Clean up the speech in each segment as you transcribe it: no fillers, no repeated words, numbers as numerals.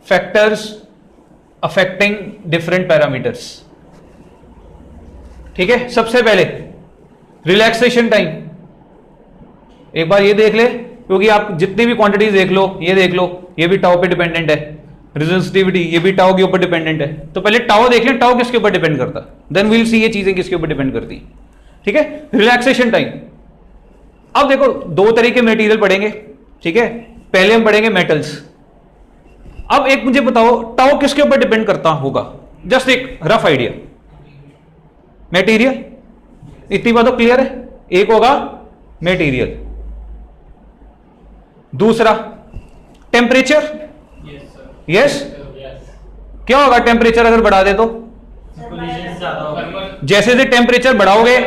Factors affecting different parameters. ठीक है, सबसे पहले रिलैक्सेशन टाइम, एक बार ये देख ले, क्योंकि आप जितनी भी क्वांटिटीज देख लो, ये देख लो, ये भी टाउ पे डिपेंडेंट है, रेजिस्टिविटी ये भी टाउ के ऊपर डिपेंडेंट है। तो पहले टाउ देख लें, टाउ किसके ऊपर डिपेंड करता है, देन वील सी ये चीजें किसके ऊपर डिपेंड करती है। ठीक है, रिलैक्सेशन टाइम। अब देखो दो तरह के मटेरियल पढ़ेंगे। ठीक है, पहले हम पढ़ेंगे मेटल्स। अब एक मुझे बताओ टाउ किसके ऊपर डिपेंड करता होगा, जस्ट एक रफ आइडिया। मटेरियल, इतनी बात तो क्लियर है, एक होगा मटेरियल, दूसरा टेम्परेचर। यस, क्या होगा टेम्परेचर अगर बढ़ा दे तो, जैसे जैसे टेम्परेचर बढ़ाओगे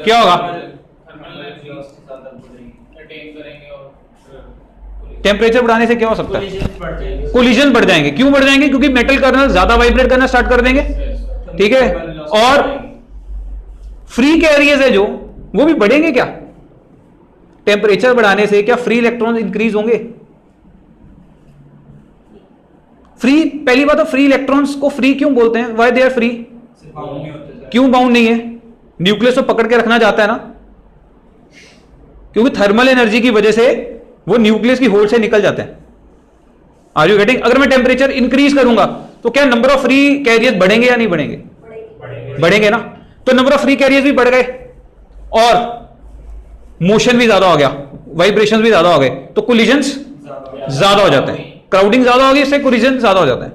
क्या होगा, टेम्परेचर बढ़ाने से क्या हो सकता है, कोलिजन बढ़ जाएंगे। क्यों बढ़ जाएंगे, क्योंकि मेटल कर्नल ज्यादा वाइब्रेट करना स्टार्ट कर देंगे। ठीक है, और फ्री कैरियर्स है जो, वो भी बढ़ेंगे। क्या टेम्परेचर बढ़ाने से क्या फ्री इलेक्ट्रॉन इंक्रीज होंगे, फ्री, पहली बात तो फ्री इलेक्ट्रॉन्स को फ्री क्यों बोलते हैं, व्हाई दे आर फ्री, क्यों बाउंड नहीं है, न्यूक्लियस को पकड़ के रखना चाहता है ना, क्योंकि थर्मल एनर्जी की वजह से वो न्यूक्लियस की होल्ड से निकल जाते हैं। Are you getting? अगर मैं टेम्परेचर इंक्रीज करूंगा तो क्या नंबर ऑफ फ्री कैरियर्स बढ़ेंगे या नहीं बढ़ेंगे, बढ़ेंगे ना। तो नंबर ऑफ फ्री कैरियर्स भी बढ़ गए और मोशन भी ज्यादा हो गया, वाइब्रेशंस भी ज्यादा हो गए, तो कोलिजन्स ज्यादा हो जाते हैं, क्राउडिंग ज्यादा होगी, इससे कोलिजन ज्यादा हो जाता है।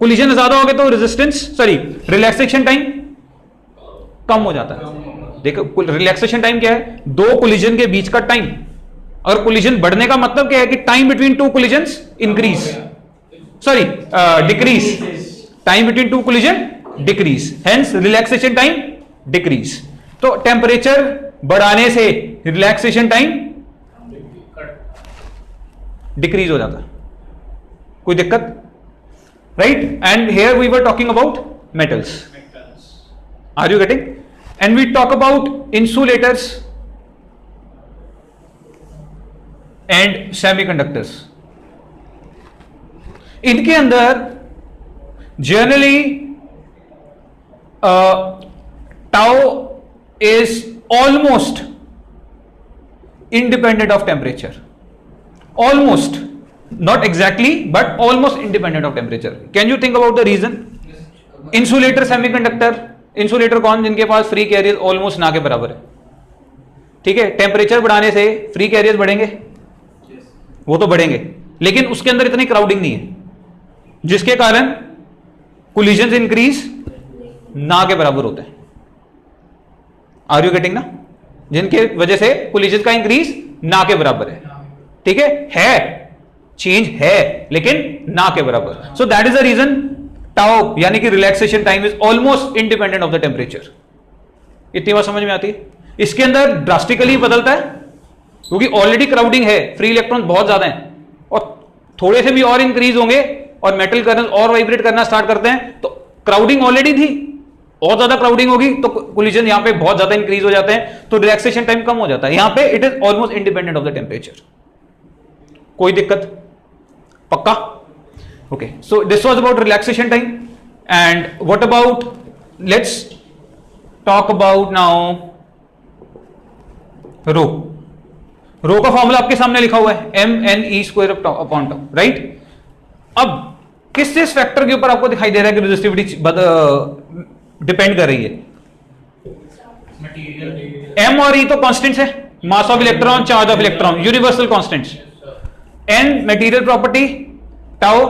कोलिजन ज्यादा हो गए तो रेजिस्टेंस, सॉरी रिलैक्सेशन टाइम कम हो जाता है। देखो रिलैक्सेशन टाइम क्या है, दो कोलिजन के बीच का टाइम। अगर कोलिजन बढ़ने का मतलब क्या है कि time between two collisions increase, sorry decrease, time between two collision decrease, hence relaxation time decrease. तो टेम्परेचर बढ़ाने से रिलैक्सेशन टाइम डिक्रीज हो जाता है, कोई दिक्कत, right. And here we were talking about metals, are you getting? And we talk about insulators and semiconductors. इनके अंदर generally tau is almost independent of temperature, almost, not exactly but almost independent of temperature. Can you think about the reason? Insulator, semiconductor, insulator कौन, जिनके पास free career almost ना के बराबर है। ठीक है, टेम्परेचर बढ़ाने से फ्री कैरियर बढ़ेंगे, वो तो बढ़ेंगे, लेकिन उसके अंदर इतनी क्राउडिंग नहीं है, जिसके कारण कोलिजन्स इंक्रीज ना के बराबर होते हैं। आर यू गेटिंग ना? जिनके वजह से कोलिजन का इंक्रीज ना के बराबर है। ठीक है चेंज है लेकिन ना के बराबर। So that is the reason tau यानी कि relaxation time is almost independent of the temperature. इतनी बात समझ में आती है? इसके अंदर ड्रास्टिकली बदलता है क्योंकि ऑलरेडी क्राउडिंग है, फ्री इलेक्ट्रॉन बहुत ज्यादा है और थोड़े से भी और इंक्रीज होंगे और मेटल कर्नल और वाइब्रेट करना स्टार्ट करते हैं, तो क्राउडिंग ऑलरेडी थी, और ज्यादा क्राउडिंग होगी तो कोलिजन यहां पे बहुत ज्यादा इंक्रीज हो जाते हैं, तो रिलैक्सेशन टाइम कम हो जाता है। यहां पे it is almost independent of the temperature. कोई दिक्कत? पक्का? Okay, so this was about relaxation time. And what about, let's talk about now rho. Rho का फॉर्मूला आपके सामने लिखा हुआ है, mne² अपॉन टाउ, राइट। अब किस फैक्टर के ऊपर आपको दिखाई दे रहा है कि रेजिस्टिविटी डिपेंड कर रही है? एम और ई तो कांस्टेंट्स है, mass of electron, charge of electron, universal constants. N material property, tau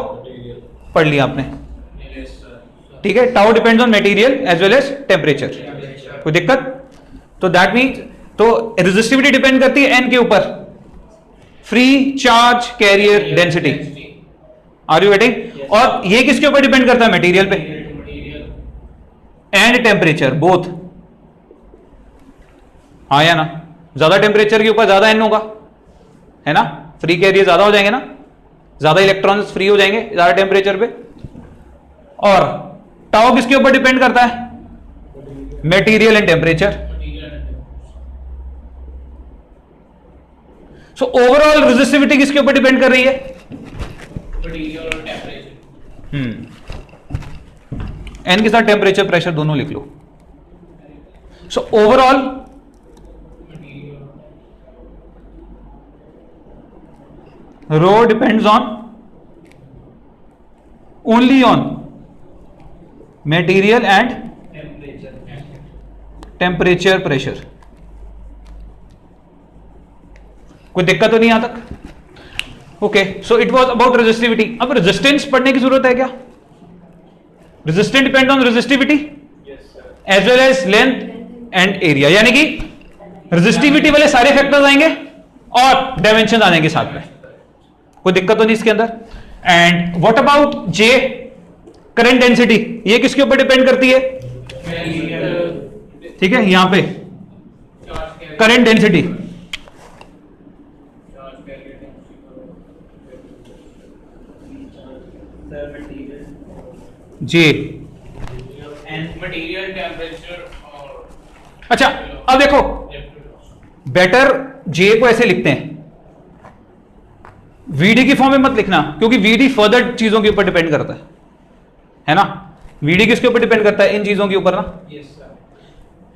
पढ़ लिया आपने, ठीक है। Tau depends on material as well as temperature. कोई दिक्कत? तो दैट मीन्स तो रेजिस्टिविटी डिपेंड करती है एन के ऊपर, free charge carrier density. Are you getting? और ये किसके ऊपर डिपेंड करता है? मटेरियल पे एंड टेम्परेचर बोथ। हाँ या ना? ज्यादा टेम्परेचर के ऊपर ज्यादा एन होगा, है ना, फ्री कैरियर ज्यादा हो जाएंगे ना, ज्यादा इलेक्ट्रॉन्स फ्री हो जाएंगे ज्यादा टेम्परेचर पे। और टाउ किसके ऊपर डिपेंड करता है? Material and temperature. So overall resistivity किसके ऊपर डिपेंड कर रही है? मटेरियल और टेम्परेचर। एन के साथ टेम्परेचर प्रेशर दोनों लिख लो। So overall rho depends on only on material and temperature pressure. कोई दिक्कत तो नहीं यहां तक? Okay, so it was about resistivity. अब रेजिस्टेंस पढ़ने की जरूरत है क्या? Resistance depend on resistivity as well as length and area, यानी कि रेजिस्टिविटी वाले सारे फैक्टर्स आएंगे और डायमेंशन आ जाएंगे साथ में। कोई दिक्कत तो नहीं इसके अंदर? And what about J, current density, ये किसके ऊपर डिपेंड करती है? ठीक है, यहां पे करंट डेंसिटी जे मटेरियल टेम्परेचर और अच्छा, अब देखो बेटर जे को ऐसे लिखते हैं, वीडी की फॉर्म में मत लिखना क्योंकि वीडी फर्दर चीजों के ऊपर डिपेंड करता है ना। वीडी किसके ऊपर डिपेंड करता है? इन चीजों के ऊपर ना।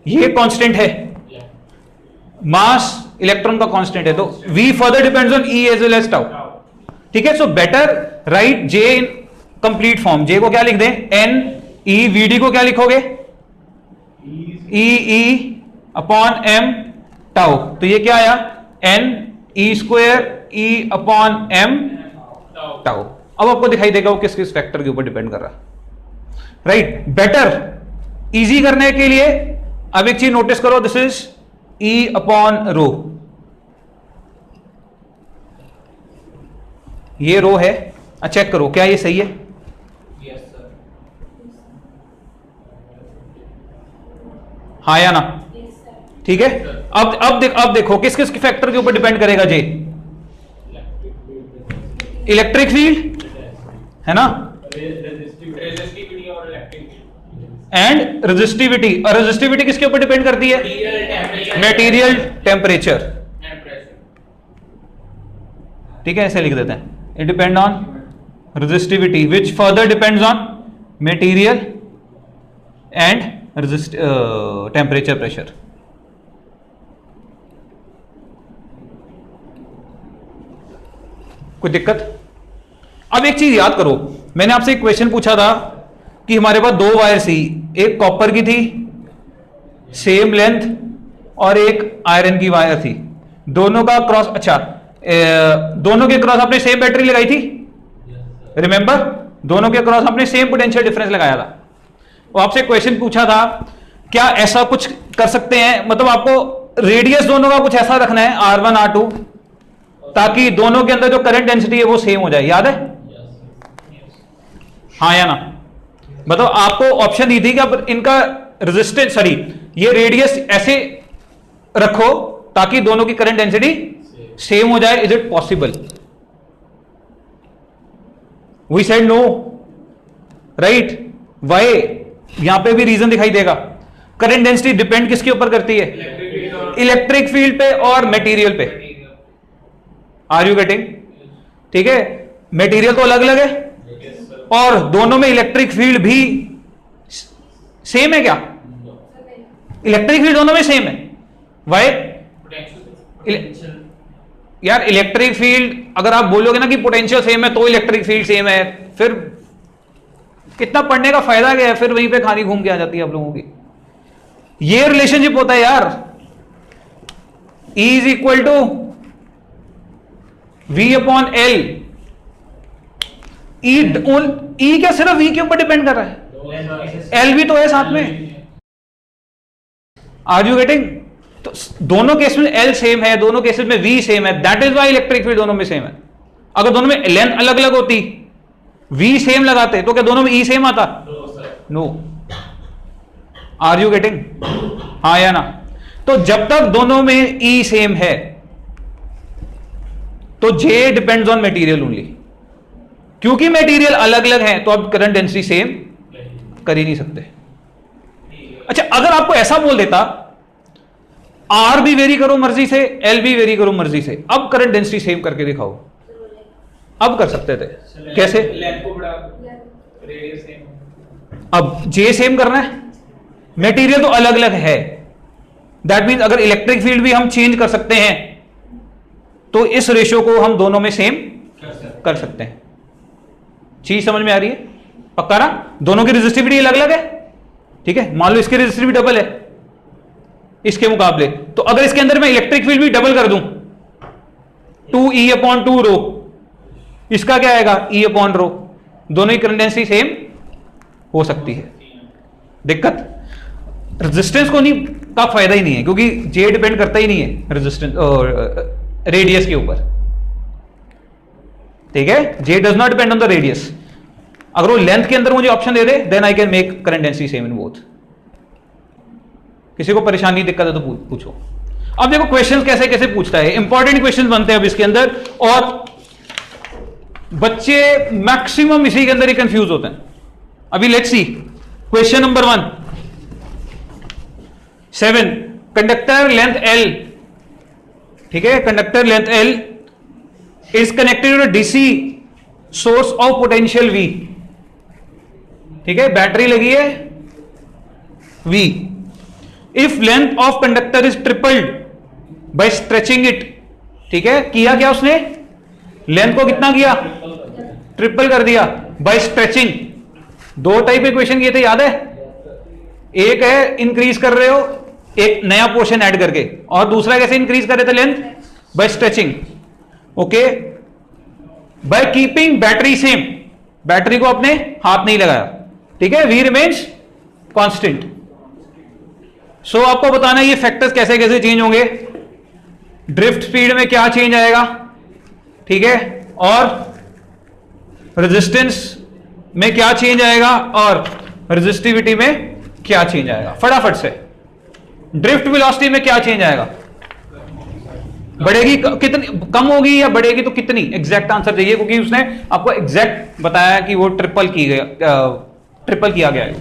ये कांस्टेंट है, मास इलेक्ट्रॉन का कांस्टेंट है, तो V further depends on E as well as tau. ठीक है, so better write J in complete form. J को क्या लिख दें? N E. वीडी को क्या लिखोगे? E upon m tau. तो ये क्या आया? N e square e upon m tau. अब आपको दिखाई देगा वो किस किस फैक्टर के ऊपर डिपेंड कर रहा है, राइट? बेटर इजी करने के लिए अब एक चीज नोटिस करो, this is E upon rho. ये रो है, चेक करो क्या ये सही है? Yes sir. हाँ या ना? ठीक है, अब देखो किस किस फैक्टर के ऊपर डिपेंड करेगा जे? इलेक्ट्रिक फील्ड है ना, रेजिस्टिविटी और इलेक्ट्रिक एंड रेजिस्टिविटी। और रेजिस्टिविटी किसके ऊपर डिपेंड करती है? Material temperature. And pressure. ठीक है, ऐसे लिख देते हैं, it depend on resistivity which further depends on material and temperature pressure. कोई दिक्कत? अब एक चीज याद करो, मैंने आपसे एक क्वेश्चन पूछा था कि हमारे पास दो वायर थी, एक कॉपर की थी सेम लेंथ और एक आयरन की वायर थी, दोनों का क्रॉस, अच्छा दोनों के क्रॉस आपने सेम बैटरी लगाई थी, रिमेंबर? दोनों के क्रॉस आपने सेम पोटेंशियल डिफरेंस लगाया था। वो आपसे क्वेश्चन पूछा था क्या ऐसा कुछ कर सकते हैं, मतलब आपको रेडियस दोनों का कुछ ऐसा रखना है R1 R2 ताकि दोनों के अंदर जो करंट डेंसिटी है वो सेम हो जाए, याद है? हाँ या ना? मतलब आपको ऑप्शन दी थी कि अब इनका रेजिस्टेंस, सॉरी ये रेडियस ऐसे रखो ताकि दोनों की करंट डेंसिटी सेम हो जाए। Is it possible? We said no, right? Why? यहां पे भी रीजन दिखाई देगा। करंट डेंसिटी डिपेंड किसके ऊपर करती है? इलेक्ट्रिक फील्ड पे और मटेरियल पे। Are you getting? ठीक है, मटेरियल तो अलग अलग है और दोनों में इलेक्ट्रिक फील्ड भी सेम है क्या? इलेक्ट्रिक फील्ड दोनों में सेम है। वाई? यार इलेक्ट्रिक फील्ड अगर आप बोलोगे ना कि पोटेंशियल सेम है तो इलेक्ट्रिक फील्ड सेम है, फिर कितना पढ़ने का फायदा क्या है? फिर वहीं पे खानी घूम के आ जाती है आप लोगों की। ये रिलेशनशिप होता है यार, E is equal to V upon L. E क्या सिर्फ V के ऊपर डिपेंड कर रहा है? एल भी तो है साथ में। Are you getting? तो दोनों केस में एल सेम है, दोनों केसेस में V सेम है, that is why electric field दोनों में सेम है। अगर दोनों में लेंथ अलग अलग होती, V सेम लगाते तो क्या दोनों में E सेम आता? नो। Are you getting? हाँ या ना? तो जब तक दोनों में E सेम है तो J depends on material only. क्योंकि मटेरियल अलग अलग है तो आप करंट डेंसिटी सेम कर ही नहीं सकते। अच्छा, अगर आपको ऐसा बोल देता R भी वेरी करो मर्जी से, L भी वेरी करो मर्जी से, अब करंट डेंसिटी सेम करके दिखाओ, अब कर सकते थे। कैसे? लेंथ को बढ़ा, रेडियस सेम। अब जे सेम करना है, मटेरियल तो अलग अलग है। दैट मीन्स अगर इलेक्ट्रिक फील्ड भी हम चेंज कर सकते हैं तो इस रेशियो को हम दोनों में सेम कर सकते हैं। चीज समझ में आ रही है? पक्का ना? दोनों की रेजिस्टिविटी अलग अलग है, ठीक है। मान लो इसकी रेजिस्टिविटी डबल है इसके मुकाबले, तो अगर इसके अंदर मैं इलेक्ट्रिक फील्ड भी डबल कर दूं 2E/2 रो, इसका क्या आएगा? E/रो। दोनों की कंडेंसी सेम हो सकती है। दिक्कत रेजिस्टेंस को नहीं का फायदा ही नहीं है, क्योंकि जे डिपेंड करता ही नहीं है रेजिस्टेंस और रेडियस के ऊपर, ठीक है। J does not depend on the radius. अगर वो लेंथ के अंदर मुझे ऑप्शन दे दे, then I can make current density same in both. किसी को परेशानी दिक्कत है तो पूछो। अब देखो क्वेश्चंस कैसे कैसे पूछता है, इंपॉर्टेंट क्वेश्चंस बनते हैं अब इसके अंदर, और बच्चे मैक्सिमम इसी के अंदर ही कंफ्यूज होते हैं। अभी let's see question number 7, conductor length L, ठीक है। Conductor length L is connected to DC source of potential V, ठीक है। बैटरी लगी है V। If length of conductor is tripled by stretching it, ठीक है। किया क्या उसने? लेंथ को कितना किया? ट्रिपल कर दिया बाय स्ट्रेचिंग। दो टाइप इक्वेशन किए थे, याद है? एक है इंक्रीज कर रहे हो एक नया पोर्शन ऐड करके, और दूसरा कैसे इंक्रीज कर रहे थे length? By stretching, okay. By keeping battery same, battery को अपने हाथ नहीं लगाया, ठीक है। We remains constant. सो आपको बताना ये फैक्टर्स कैसे कैसे चेंज होंगे, ड्रिफ्ट स्पीड में क्या चेंज आएगा, ठीक है, और रेजिस्टेंस में क्या चेंज आएगा, और रेजिस्टिविटी में क्या चेंज आएगा। फटाफट से, ड्रिफ्ट वेलोसिटी में क्या चेंज आएगा? बढ़ेगी कितनी, कम होगी या बढ़ेगी तो कितनी? एग्जैक्ट आंसर चाहिए, क्योंकि उसने आपको एग्जैक्ट बताया कि वो ट्रिपल किया गया है।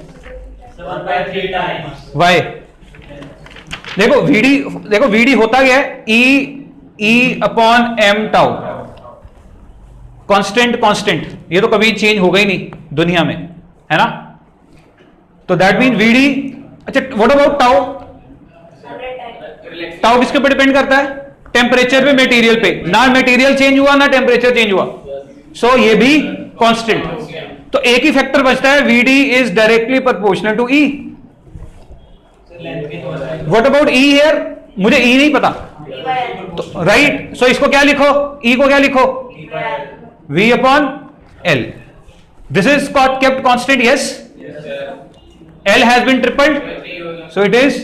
वाई देखो वीडी होता क्या है? E/m tau, constant. ये तो कभी चेंज होगा ही नहीं दुनिया में, है ना। तो दैट मीन वीडी। अच्छा, व्हाट अबाउट टाउ? टाउ किसके ऊपर डिपेंड करता है? टेम्परेचर पे, मटेरियल पे। ना मटेरियल चेंज हुआ ना टेम्परेचर चेंज हुआ, सो ये भी कांस्टेंट। तो एक ही फैक्टर बचता है, v d is directly proportional to e. What about e here? मुझे ई नहीं पता, तो राइट। सो इसको क्या लिखो? ई को क्या लिखो? V/L। This is kept constant, yes. L has been tripled, so it is,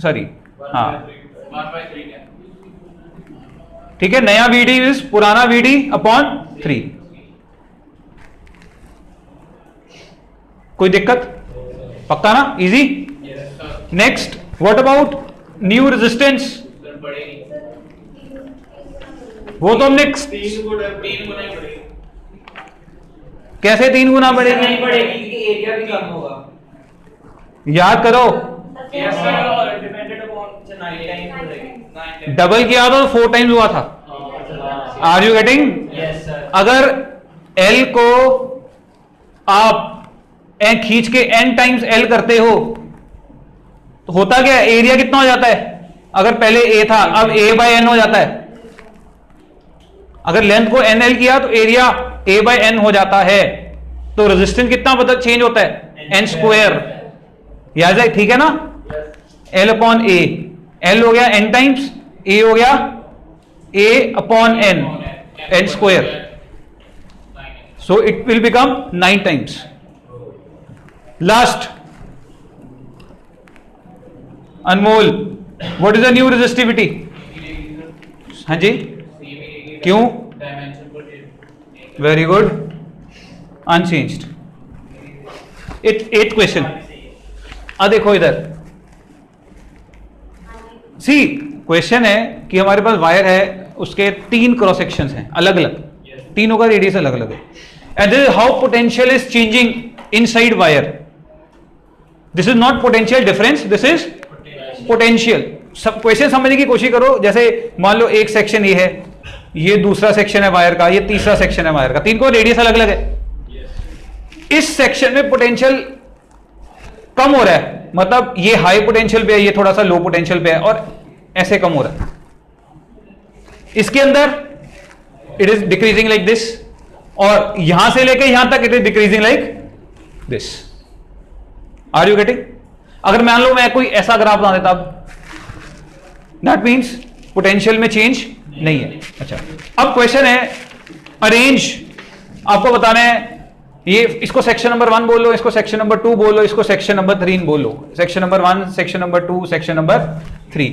sorry, हाँ, ठीक है। नया VD इज पुराना VD/3। कोई दिक्कत? पक्का ना? Easy. Next, what about new resistance? वो तो हमने कैसे 3 गुना बढ़ेगी? नहीं बढ़ेगी क्योंकि एरिया भी कम होगा। याद करो, डबल किया तो 4 टाइम्स हुआ था। Are you getting? अगर L को आप खींच के n टाइम्स L करते हो तो होता क्या? एरिया कितना हो जाता है? अगर पहले A था, अब A/n हो जाता है। अगर लेंथ को NL किया तो एरिया A/n हो जाता है। तो रेजिस्टेंस कितना बदल चेंज होता है? n²। याद है? ठीक है ना। L/A, L हो गया n टाइम्स, A हो गया A/n, n²। So it will become 9 times. Last, Anmol, what is the new resistivity? हाँ जी, क्यों? Very good, unchanged. 8th question. अब देखो इधर, सी क्वेश्चन है कि हमारे पास वायर है, उसके 3 क्रॉस सेक्शंस हैं अलग अलग, तीनों का रेडियस अलग अलग है, and this is how potential is changing inside wire. This is not potential difference, this is potential. सब क्वेश्चन समझने की कोशिश करो। जैसे मान लो एक सेक्शन ये है, ये दूसरा सेक्शन है वायर का, ये तीसरा सेक्शन है वायर का, तीन को रेडियस अलग अलग है। इस सेक्शन में पोटेंशियल कम हो रहा है, मतलब ये हाई पोटेंशियल पे है, ये थोड़ा सा लो पोटेंशियल पे है, और ऐसे कम हो रहा है। इसके अंदर it is decreasing like this, और यहां से लेके यहां तक it is decreasing like this. Are you getting? अगर मान लो मैं कोई ऐसा ग्राफ बना देता, दैट मीन्स पोटेंशियल में चेंज नहीं है। अच्छा, अब क्वेश्चन है अरेंज, आपको बताना है ये, इसको सेक्शन नंबर 1 बोलो, इसको सेक्शन नंबर 2 बोलो, इसको सेक्शन नंबर 3 बोलो। Section number 1, section number 2, section number 3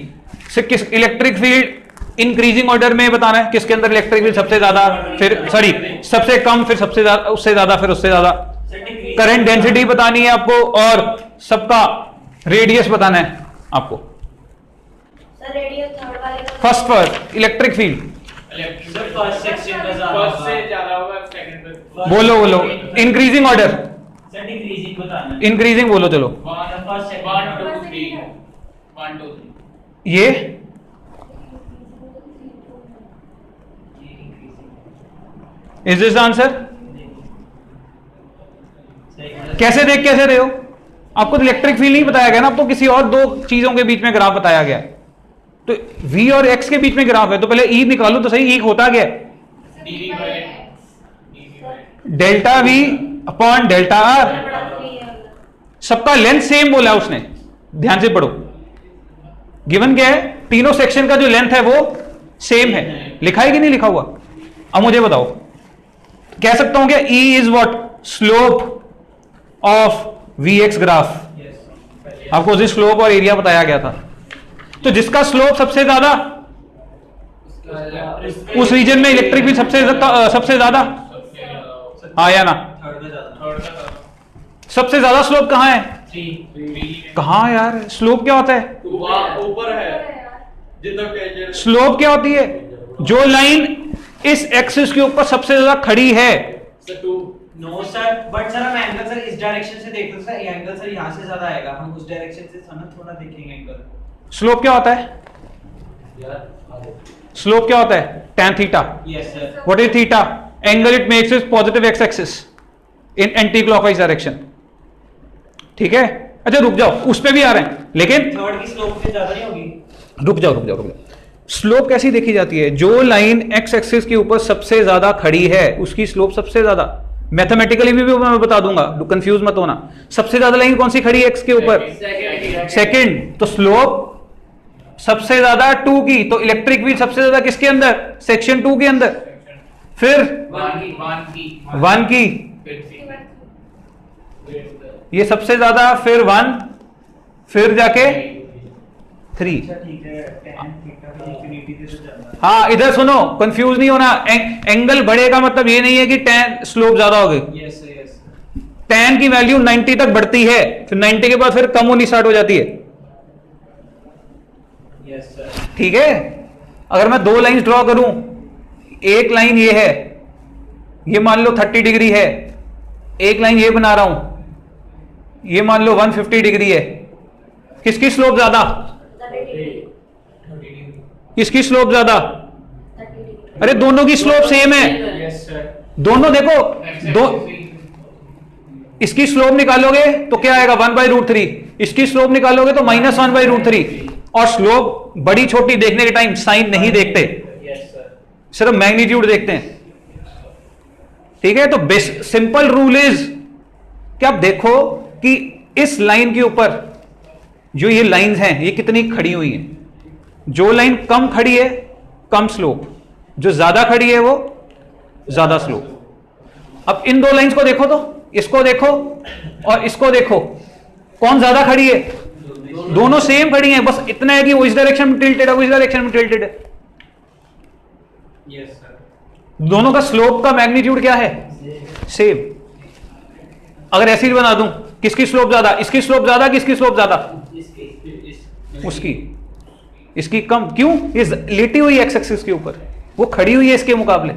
से किस इलेक्ट्रिक फील्ड इंक्रीजिंग ऑर्डर में बताना है, किसके अंदर इलेक्ट्रिक फील्ड सबसे ज्यादा, फिर सॉरी सबसे कम, फिर सबसे ज्यादा, उससे ज्यादा, फिर उससे ज्यादा। करंट डेंसिटी बतानी है आपको, और सबका रेडियस बताना है आपको। फर्स्ट पर इलेक्ट्रिक फील्ड फर्स्ट से ज्यादा होगा, सेकंड पे बोलो बोलो, इंक्रीजिंग ऑर्डर, सर डिक्रीजिंग बताना। इंक्रीजिंग बोलो चलो। 1 2 3 1 2 3 ये इज दिस आंसर? कैसे देख कैसे रहे हो? आपको तो इलेक्ट्रिक फील्ड नहीं बताया गया ना, आपको किसी और दो चीजों के बीच में ग्राफ बताया गया है। तो V और X के बीच में ग्राफ है, तो पहले E निकालो तो सही। E होता क्या है? Delta V upon delta R। सबका लेंथ सेम बोला उसने, ध्यान से पढ़ो। गिवन क्या है? तीनों सेक्शन का जो लेंथ है वो सेम है। लिखा है कि नहीं लिखा हुआ? अब मुझे बताओ, कह सकता हूं क्या E is what? Slope of VX graph. आपको उसी स्लोप और एरिया बताया गया था। तो जिसका स्लोप सबसे ज्यादा, उस रीजन में इलेक्ट्रिक फील्ड सबसे ज्यादा, हाँ या ना? सबसे ज्यादा स्लोप कहाँ है? कहाँ यार? स्लोप क्या होता है? ऊपर है। स्लोप क्या होती है? जो लाइन इस एक्सिस के ऊपर सबसे ज्यादा खड़ी है। नो सर, बट सर हम एंगल सर इस डायरेक्शन से देखते हैं सर, ये एंगल सर यहाँ से ज्यादा आएगा, हम उस डायरेक्शन से थोड़ा देखेंगे एंगल। स्लोप क्या होता है? स्लोप क्या होता है? tan theta. Yes sir. What is theta? Angle it makes is positive x axis in anti clockwise direction. ठीक है? अच्छा रुक जाओ, उस पे भी आ रहे हैं, लेकिन थर्ड की स्लोप से ज्यादा नहीं होगी? रुक जाओ रुक जाओ रुक जाओ। स्लोप कैसी देखी जाती है? जो लाइन एक्स एक्सिस के ऊपर सबसे ज्यादा खड़ी है उसकी स्लोप सबसे ज्यादा। मैथमेटिकली भी मैं बता दूंगा, कंफ्यूज मत होना। सबसे ज्यादा लाइन कौन सी खड़ी है एक्स के ऊपर? सेकंड। तो स्लोप सबसे ज्यादा 2 की, तो इलेक्ट्रिक फील्ड सबसे ज्यादा किसके अंदर? सेक्शन 2 के अंदर। फिर 1 की, ये सबसे ज्यादा, फिर 1, फिर जाके 3। ठीक है, tan थीटा की इंफिनिटी से तो ज्यादा। हाँ इधर सुनो, कंफ्यूज नहीं होना। एंगल बढ़ेगा मतलब ये नहीं है कि tan स्लोप ज्यादा हो गई। Yes yes. tan की वैल्यू 90 तक बढ़ती है, फिर 90 के बाद फिर कम होनी स्टार्ट हो जाती है। Yes sir. ठीक है? अगर मैं दो लाइंस ड्रॉ करूं, एक लाइन ये है, ये मान लो 30 डिग्री है, एक लाइन ये बना रहा हूं, ये मान लो 150 डिग्री है। किसकी स्लोप ज्यादा? किसकी स्लोप ज्यादा? अरे दोनों की स्लोप सेम है। Yes sir. दोनों देखो, दो इसकी स्लोप निकालोगे तो क्या आएगा? 1/√3। इसकी स्लोप निकालोगे तो -1/√3। और स्लोप बड़ी छोटी देखने के टाइम साइन नहीं देखते, यस सर। सिर्फ मैग्नीट्यूड देखते हैं। ठीक है? तो सिंपल रूल इज कि आप देखो कि इस लाइन के ऊपर जो ये लाइंस हैं ये कितनी खड़ी हुई हैं। जो लाइन कम खड़ी है कम स्लोप, जो ज्यादा खड़ी है वो ज्यादा स्लोप। अब इन दो लाइंस को देखो, तो इसको देखो और इसको देखो, कौन ज्यादा खड़ी है? दोनों सेम खड़ी हैं, बस इतना है कि वो इस डायरेक्शन में टिल्टेड है, वो इस डायरेक्शन में टिल्टेड है। Yes sir. दोनों का स्लोप का मैग्नीट्यूड क्या है? सेम। अगर ऐसे ही बना दूं, किसकी स्लोप ज्यादा? इसकी स्लोप ज्यादा, किसकी स्लोप ज्यादा? उसकी। इसकी कम। क्यों? ये लेटी हुई एक्स एक्सिस के ऊपर, वो खड़ी हुई है इसके मुकाबले।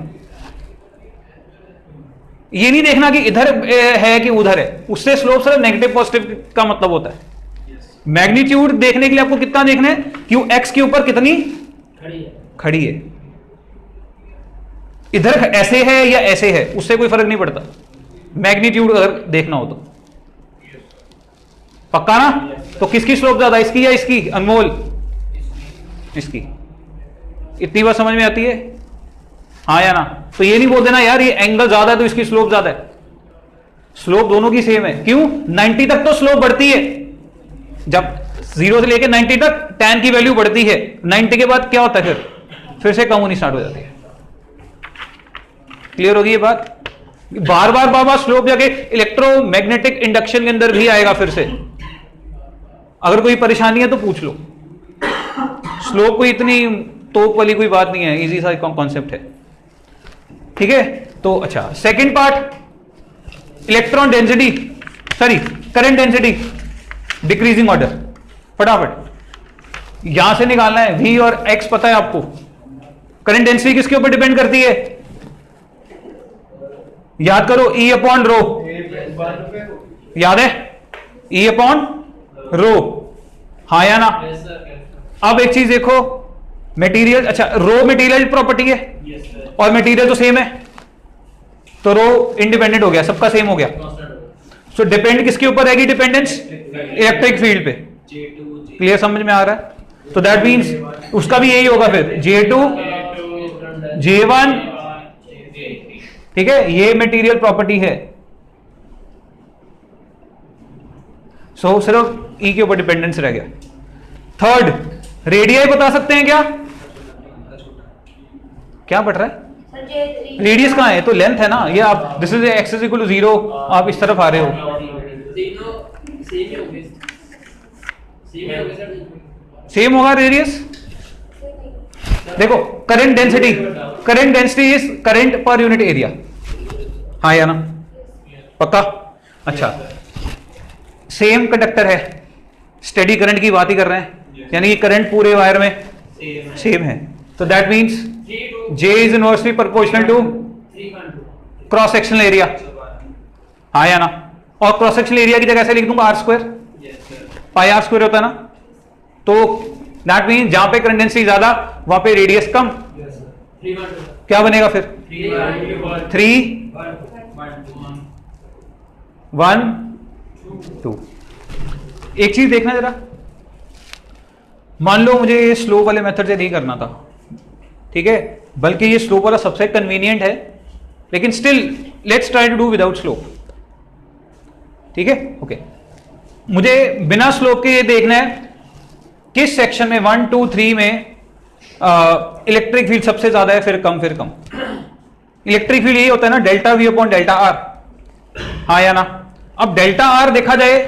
ये नहीं देखना कि इधर है कि उधर है, उससे स्लोप सिर्फ नेगेटिव पॉजिटिव का मतलब होता है। मैग्नीट्यूड देखने के लिए आपको कितना देखना है कि वो एक्स के ऊपर कितनी खड़ी है। खड़ी है। इधर ऐसे है या ऐसे है उससे कोई फर्क नहीं पड़ता, मैग्नीट्यूड अगर देखना हो तो। पक्का ना? तो किसकी स्लोप ज्यादा, इसकी या इसकी? अनमोल, इसकी। इतनी बात समझ में आती है? हाँ या ना? तो ये नहीं बोल देना यार ये एंगल ज्यादा है तो इसकी स्लोप ज्यादा है। स्लोप दोनों की सेम है। क्यों? 90 तक तो स्लोप बढ़ती है, जब 0 से लेकर 90 तक tan की वैल्यू बढ़ती है, 90 के बाद क्या होता है फिर से कम होनी स्टार्ट हो जाती है। क्लियर होगी ये बात? बार बार स्लोप जाके इलेक्ट्रोमैग्नेटिक इंडक्शन के अंदर भी आएगा फिर से। अगर कोई परेशानी है तो पूछ लो। स्लोप कोई इतनी तोप वाली कोई बात नहीं है, इजी सा कॉन्सेप्ट है। ठीक है? तो अच्छा, second part, electron density, sorry current density decreasing order. फटाफट यहां से निकालना है। V और X पता है आपको। करंट डेंसिटी किसके ऊपर डिपेंड करती है? याद करो, E अपॉन रो। याद है? E अपॉन रो, हाँ या ना? अब एक चीज देखो, मटेरियल, अच्छा रो मटेरियल प्रॉपर्टी है और मटेरियल तो सेम है, तो रो इंडिपेंडेंट हो गया, सबका सेम हो गया। सो डिपेंड किसके ऊपर रहेगी डिपेंडेंस? इलेक्ट्रिक फील्ड पे। क्लियर, समझ में आ रहा है? तो दैट मींस उसका भी यही होगा फिर, J2 J1। ठीक है, ये मटेरियल प्रॉपर्टी है। सो सिर्फ E के ऊपर डिपेंडेंस रह गया। थर्ड, रेडियाई बता सकते हैं क्या? क्या बढ़ रहा है? रेडियस कहाँ है? तो लेंथ है ना ये। आप this is x is equal to 0, आप इस तरफ आ रहे हो। सेम होगा रेडियस। देखो current density is current per unit area, हाँ या ना? पक्का? अच्छा, सेम कंडक्टर है, स्टेडी करंट की बात ही कर रहे हैं, यानी कि करंट पूरे वायर में सेम है। तो that means J is inversely proportional to cross sectional area, हाँ या ना? और क्रॉस सेक्शनल एरिया की जगह ऐसे लिख दूंगा R², पाई R² होता है ना। तो दैट मींस जहां पे करंट डेंसिटी ज्यादा वहां पे रेडियस कम। क्या बनेगा फिर? 3 1 2। एक चीज देखना जरा, मान लो मुझे ये स्लोप वाले मेथड से नहीं करना था, ठीक है, बल्कि ये स्लोप वाला सबसे कन्वीनियंट है, लेकिन still let's try to do without slope. ठीक है, ओके। मुझे बिना स्लोप के ये देखना है किस सेक्शन में 1 2 3 में इलेक्ट्रिक फील्ड सबसे ज्यादा है, फिर कम, फिर कम। इलेक्ट्रिक फील्ड यही होता है ना, delta V upon delta R, हाँ या ना? अब डेल्टा R देखा जाए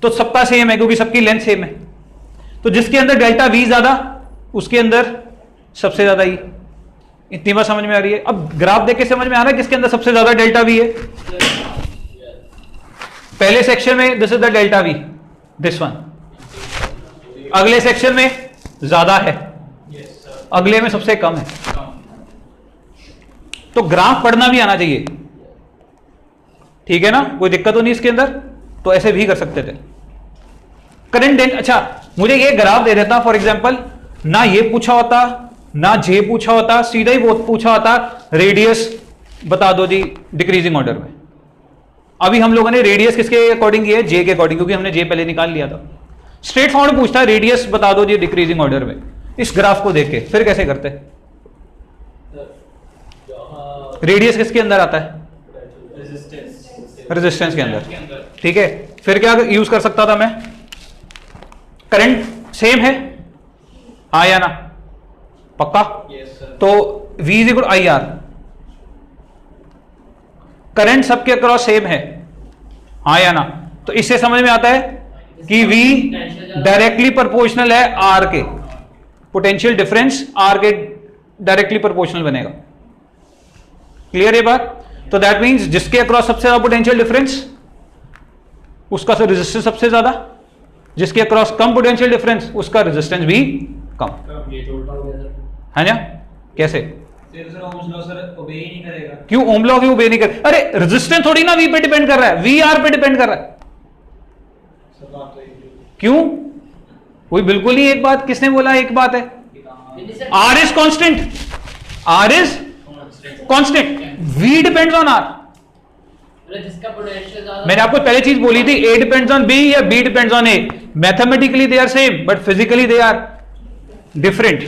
तो सबका सेम है क्योंकि सबकी लेंथ सेम है। तो जिसके अंदर डेल्टा V ज्यादा उसके अंदर सबसे ज्यादा ही। इतनी बात समझ में आ रही है? अब ग्राफ देख के समझ में आ रहा है किसके अंदर सबसे ज्यादा डेल्टा V है। पहले सेक्शन में this is the delta V, this one. अगले सेक्शन में ज्यादा है, अगले में सबसे कम है। तो ग्राफ पढ़ना भी आना चाहिए, ठीक है ना? कोई दिक्कत तो नहीं इसके अंदर। तो ऐसे भी कर सकते थे। करंट, अच्छा मुझे ये ग्राफ दे देता फॉर एग्जांपल, ना ये पूछा होता ना J पूछा होता, सीधा ही वो पूछा होता रेडियस बता दो जी डिक्रीजिंग ऑर्डर में। अभी हम लोगों ने रेडियस किसके अकॉर्डिंग की है? J के अकॉर्डिंग, क्योंकि हमने J पहले निकाल लिया था। स्ट्रेट फॉरवर्ड पूछता है रेडियस बता दो जी डिक्रीजिंग ऑर्डर में। इस ग्राफ को देख के फिर कैसे करते? रेडियस किसके अंदर आता है? रेजिस्टेंस के अंदर, ठीक है। फिर क्या यूज कर सकता था मैं? करंट सेम है, हाँ या ना? पक्का? तो V is equal IR, current सबके अक्रॉस सेम है, हाँ या ना? तो इससे समझ में आता है कि V डायरेक्टली प्रोपोर्शनल है R के, पोटेंशियल डिफरेंस R के डायरेक्टली प्रोपोर्शनल बनेगा। क्लियर है बात? तो दैट मींस जिसके अक्रॉस सबसे ज्यादा पोटेंशियल डिफरेंस उसका रेजिस्टेंस सबसे ज्यादा, जिसके अक्रॉस कम पोटेंशियल डिफरेंस उसका रेजिस्टेंस भी कम, है ना? कैसे? क्यों ओम लॉ क्यों ओबे नहीं कर? अरे रेजिस्टेंस थोड़ी ना V पे डिपेंड कर रहा है, V R पे डिपेंड कर रहा है। क्यों? कोई बिल्कुल ही एक बात, किसने बोला एक बात है? R is constant, R is constant, V depends on R। जिसका पोटेंशियल ज्यादा, मैंने आपको पहले चीज बोली थी, A डिपेंड्स ऑन B या B depends on A। Mathematically they are same but physically they are different.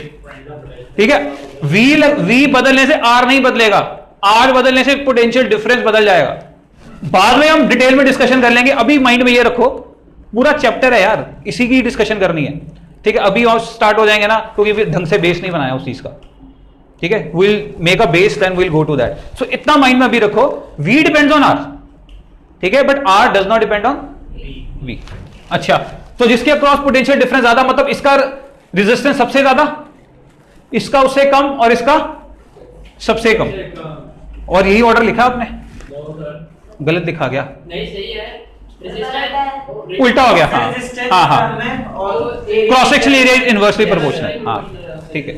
ठीक है, V बदलने से R नहीं बदलेगा, R बदलने से पोटेंशियल डिफरेंस बदल जाएगा। बाद में हम डिटेल में डिस्कशन कर लेंगे, अभी माइंड में ये रखो पूरा चैप्टर है यार, इसी की डिस्कशन करनी है। ठीक है, अभी और स्टार्ट हो जाएंगे ना, क्योंकि फिर ढंग से बेस नहीं बनाया उस चीज का। ठीक है, will make a base then will go to that. So इतना माइंड में अभी रखो, V डिपेंड्स ऑन R, ठीक है, but R does not depend on V। अच्छा, तो जिसके अक्रॉस पोटेंशियल डिफरेंस ज्यादा, मतलब इसका रेजिस्टेंस सबसे ज्यादा, इसका उससे कम और इसका सबसे कम। और यही ऑर्डर लिखा आपने, गलत लिखा गया, नहीं सही है, रेजिस्टेंस उल्टा हो गया। हाँ रेजिस्टेंस हाँ हाँ, करना है और cross sectional area is inversely proportional. हाँ ठीक है।